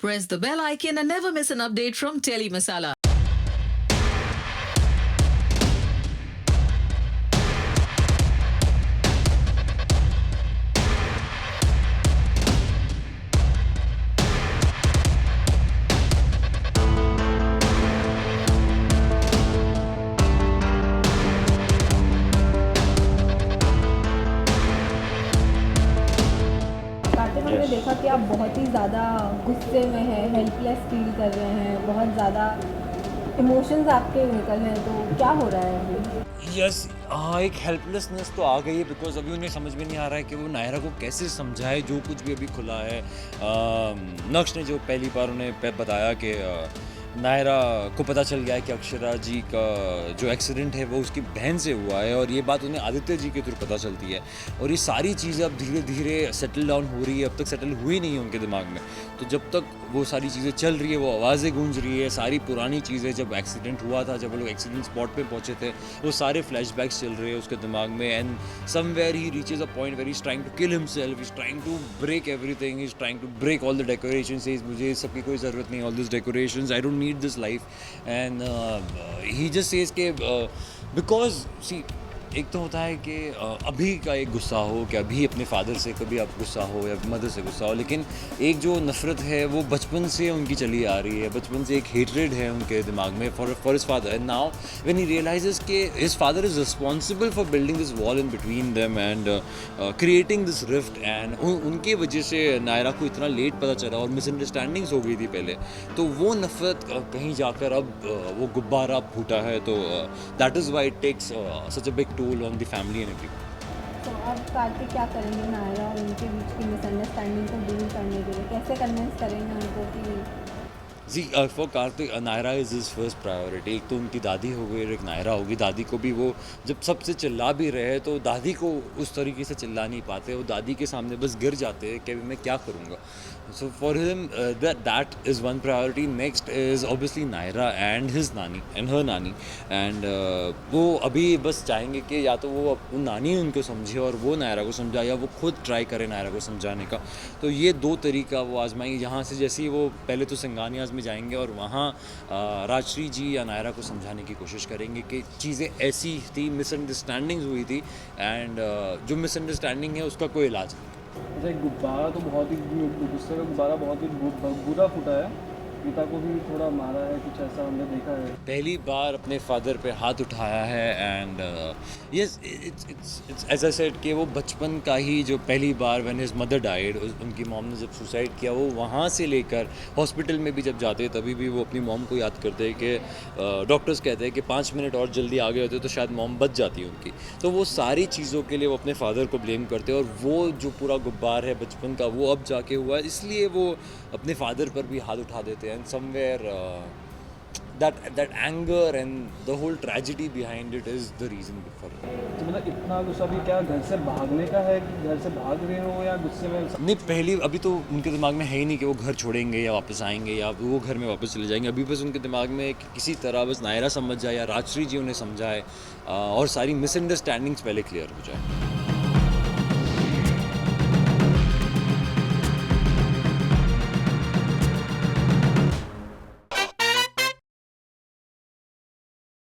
Press the bell icon and never miss an update from Telly Masala. Kartik, हमने देखा कि आप बहुत ही ज़्यादा गुस्से में हैं, हेल्पलेस फील कर रहे हैं, बहुत ज़्यादा इमोशंस आपके निकल रहे हैं, तो क्या हो रहा है अभी? यस हाँ, एक हेल्पलेसनेस तो आ गई है बिकॉज अभी उन्हें समझ में नहीं आ रहा है कि वो नायरा को कैसे समझाए जो कुछ भी अभी खुला है। नक्श ने जो पहली बार उन्हें बताया कि नायरा को पता चल गया है कि अक्षरा जी का जो एक्सीडेंट है वो उसकी बहन से हुआ है, और ये बात उन्हें आदित्य जी के थ्रू पता चलती है। और ये सारी चीज़ें अब धीरे धीरे सेटल डाउन हो रही है, अब तक सेटल हुई नहीं है उनके दिमाग में। तो जब तक वो सारी चीज़ें चल रही है, वो आवाज़ें गूंज रही है, सारी पुरानी चीज़ें, जब एक्सीडेंट हुआ था, जब वो लोग एक्सीडेंट स्पॉट पे पहुंचे थे, वो सारे फ्लैशबैक्स चल रहे हैं उसके दिमाग में। And somewhere he reaches a point where he is trying to kill himself, is trying to break everything, is trying to break all the decorations. मुझे इस सब की कोई ज़रूरत नहीं, all this decorations, I don't need this life. And he just says के because see, एक तो होता है कि अभी का एक गुस्सा हो कि अभी अपने फादर से कभी आप गुस्सा हो या मदर से गुस्सा हो, लेकिन एक जो नफ़रत है वो बचपन से उनकी चली आ रही है। बचपन से एक हेट्रेड है उनके दिमाग में for his father. And now when he realises कि his father is responsible for building this wall in between them and creating this rift, and उनकी वजह से नायरा को इतना लेट पता चला और मिसअंडरस्टैंडिंग्स हो गई थी पहले, तो वो नफ़रत कहीं जाकर अब वो गुब्बारा फूटा है। तो that is why it takes such a big toll on the family and everyone. तो अब कार्तिक क्या करेंगे नायरा और उनके बीच की मिसअंडरस्टैंडिंग को दूर करने के लिए? कैसे कन्विंस करेंगे उनको कि जी for Kartik Naira is his first priority. एक तो उनकी दादी हो गई और एक नायरा होगी। दादी को भी वो जब सबसे चिल्ला भी रहे तो दादी को उस तरीके से चिल्ला नहीं पाते, वो दादी के सामने बस गिर जाते हैं कि मैं क्या करूँगा। So for him that is one priority. Next is obviously Naira and his nani and her nani. And वो अभी बस चाहेंगे कि या तो वो नानी उनको समझे और वो नायरा को समझाए, या वो खुद ट्राई करे नायरा को समझाने का। तो ये दो तरीका वो आजमाएंगे। यहाँ से जैसे ही वो पहले तो सिंगानियाज़ में जाएंगे और वहाँ राजश्री जी या नायरा को समझाने की कोशिश करेंगे कि चीज़ें ऐसी थी, मिसअंडरस्टैंडिंग्स हुई थी, एंड जो मिसअंडरस्टैंडिंग है उसका कोई इलाज नहीं। जैसे गुब्बारा तो बहुत ही गुस्से का गुब्बारा बहुत ही बुरा फूटा है। पिता को भी थोड़ा मारा है, कुछ ऐसा हमने देखा है। पहली बार अपने फादर पे हाथ उठाया है। And yes it's as I said कि वो बचपन का ही जो पहली बार व्हेन हिज मदर डाइड, उनकी मॉम ने जब सुसाइड किया, वो वहाँ से लेकर हॉस्पिटल में भी जब जाते तभी भी वो अपनी मॉम को याद करते हैं कि डॉक्टर्स कहते हैं कि 5 मिनट और जल्दी आगे होते तो शायद मॉम बच जाती उनकी। तो वो सारी चीज़ों के लिए वो अपने फादर को ब्लेम करते हैं, और वो जो पूरा गुब्बार है बचपन का वो अब जाके हुआ है, इसलिए वो अपने फादर पर भी हाथ उठा देते हैं। And somewhere that anger and the whole tragedy behind it is the reason for it. तो मतलब इतना गुस्सा भी क्या घर से भागने का है कि घर से भाग रहे हो, या गुस्से में? नहीं, पहली अभी तो उनके दिमाग में है ही नहीं कि वो घर छोड़ेंगे या वापस आएंगे या वो घर में वापस चले जाएंगे। अभी बस उनके दिमाग में कि किसी तरह बस नायरा समझ जाए या राजश्री जी उन्हें समझाए और सारी मिसअंडरस्टैंडिंग्स पहले क्लियर हो जाए।